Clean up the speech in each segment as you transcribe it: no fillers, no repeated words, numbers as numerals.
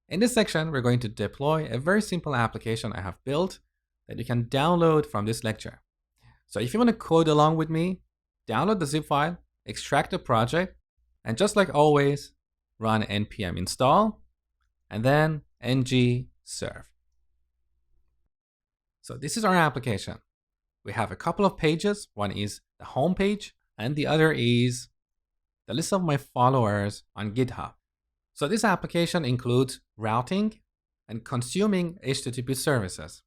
In this section, we're going to deploy a very simple application I have built that you can download from this lecture. So if you want to code along with me, download the zip file, extract the project, and just like always, run npm install, and then ng serve. So this is our application. We have a couple of pages. One is the home page, and the other is the list of my followers on GitHub. So this application includes routing and consuming HTTP services.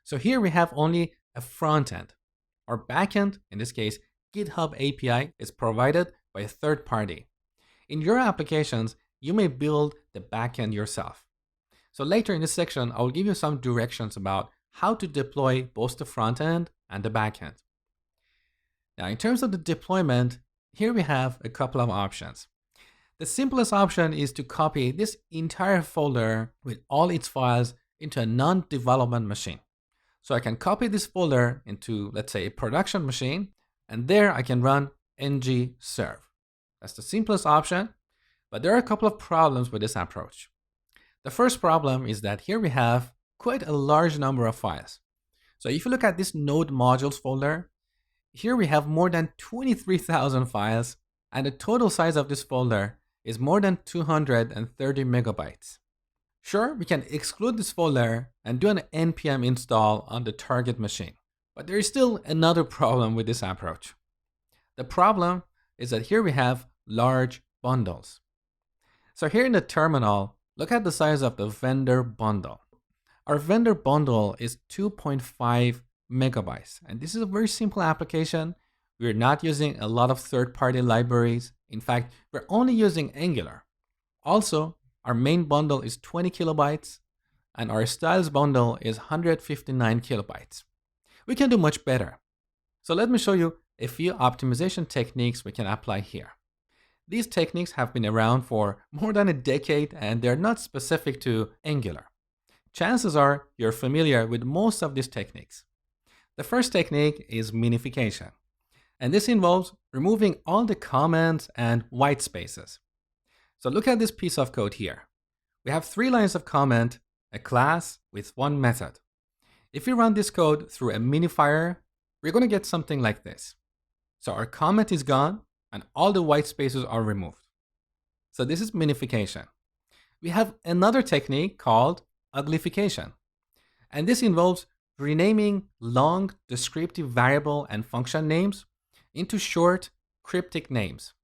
So here we have only a front end. Our backend, in this case, GitHub API, is provided by a third party. In your applications, you may build the backend yourself. So later in this section, I will give you some directions about how to deploy both the front end and the backend. Now, in terms of the deployment, here we have a couple of options. The simplest option is to copy this entire folder with all its files into a non-development machine. So I can copy this folder into, let's say, a production machine, and there I can run ng serve. That's the simplest option, but there are a couple of problems with this approach. The first problem is that here we have quite a large number of files. So if you look at this node modules folder, here we have more than 23,000 files, and the total size of this folder is more than 230 megabytes. Sure, we can exclude this folder and do an npm install on the target machine, but there is still another problem with this approach. The problem is that here we have large bundles. So here in the terminal, look at the size of the vendor bundle. Our vendor bundle is 2.5 megabytes, and this is a very simple application. We're not using a lot of third-party libraries. In fact, we're only using Angular. Also, our main bundle is 20 kilobytes, and our styles bundle is 159 kilobytes. We can do much better. So let me show you a few optimization techniques we can apply here. These techniques have been around for more than a decade, and they're not specific to Angular. Chances are you're familiar with most of these techniques. The first technique is minification, and this involves removing all the comments and white spaces. So look at this piece of code here. We have 3 lines of comment, a class with 1 method. If we run this code through a minifier, we're going to get something like this. So our comment is gone and all the white spaces are removed. So this is minification. We have another technique called uglification, and this involves renaming long descriptive variable and function names into short cryptic names.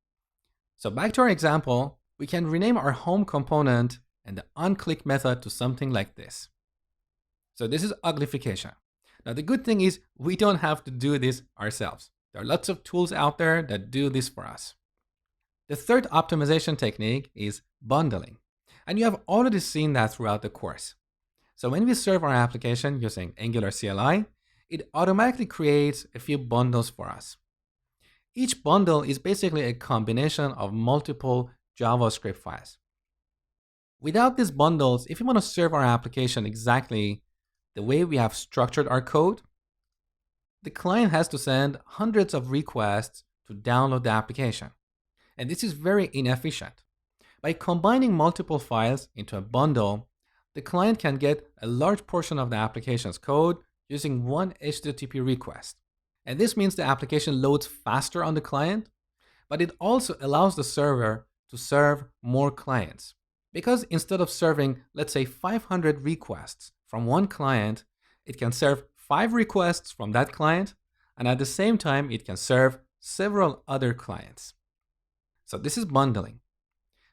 So back to our example, we can rename our home component and the onClick method to something like this. So this is uglification. Now the good thing is we don't have to do this ourselves. There are lots of tools out there that do this for us. The third optimization technique is bundling, and you have already seen that throughout the course. So when we serve our application using Angular CLI, it automatically creates a few bundles for us. Each bundle is basically a combination of multiple JavaScript files. Without these bundles, if you want to serve our application exactly the way we have structured our code, the client has to send hundreds of requests to download the application. And this is very inefficient. By combining multiple files into a bundle, the client can get a large portion of the application's code using one HTTP request. And this means the application loads faster on the client, but it also allows the server to serve more clients. Because instead of serving, let's say, 500 requests from one client, it can serve 5 requests from that client, and at the same time, it can serve several other clients. So this is bundling.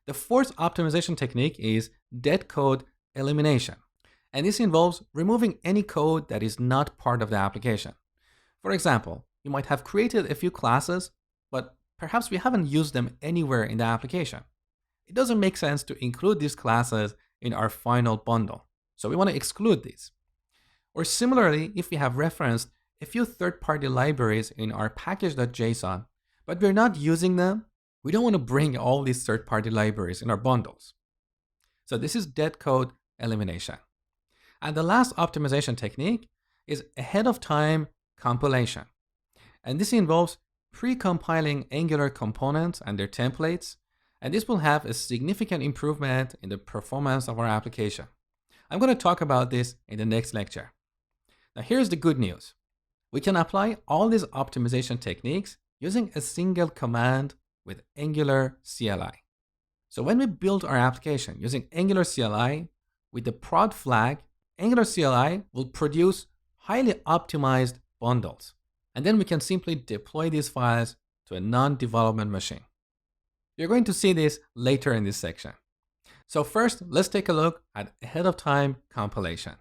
The fourth optimization technique is dead code elimination, and this involves removing any code that is not part of the application. For example, you might have created a few classes, but perhaps we haven't used them anywhere in the application. It doesn't make sense to include these classes in our final bundle, so we want to exclude these. Or similarly, if we have referenced a few third-party libraries in our package.json, but we're not using them, we don't want to bring all these third-party libraries in our bundles. So this is dead code elimination. And the last optimization technique is ahead of time compilation. And this involves pre-compiling Angular components and their templates, And this will have a significant improvement in the performance of our application. I'm going to talk about this in the next lecture. Now here's the good news. We can apply all these optimization techniques using a single command with Angular CLI. So when we build our application using Angular CLI with the prod flag, Angular CLI will produce highly optimized bundles. And then we can simply deploy these files to a non-development machine. You're going to see this later in this section. So first, let's take a look at ahead of time compilation.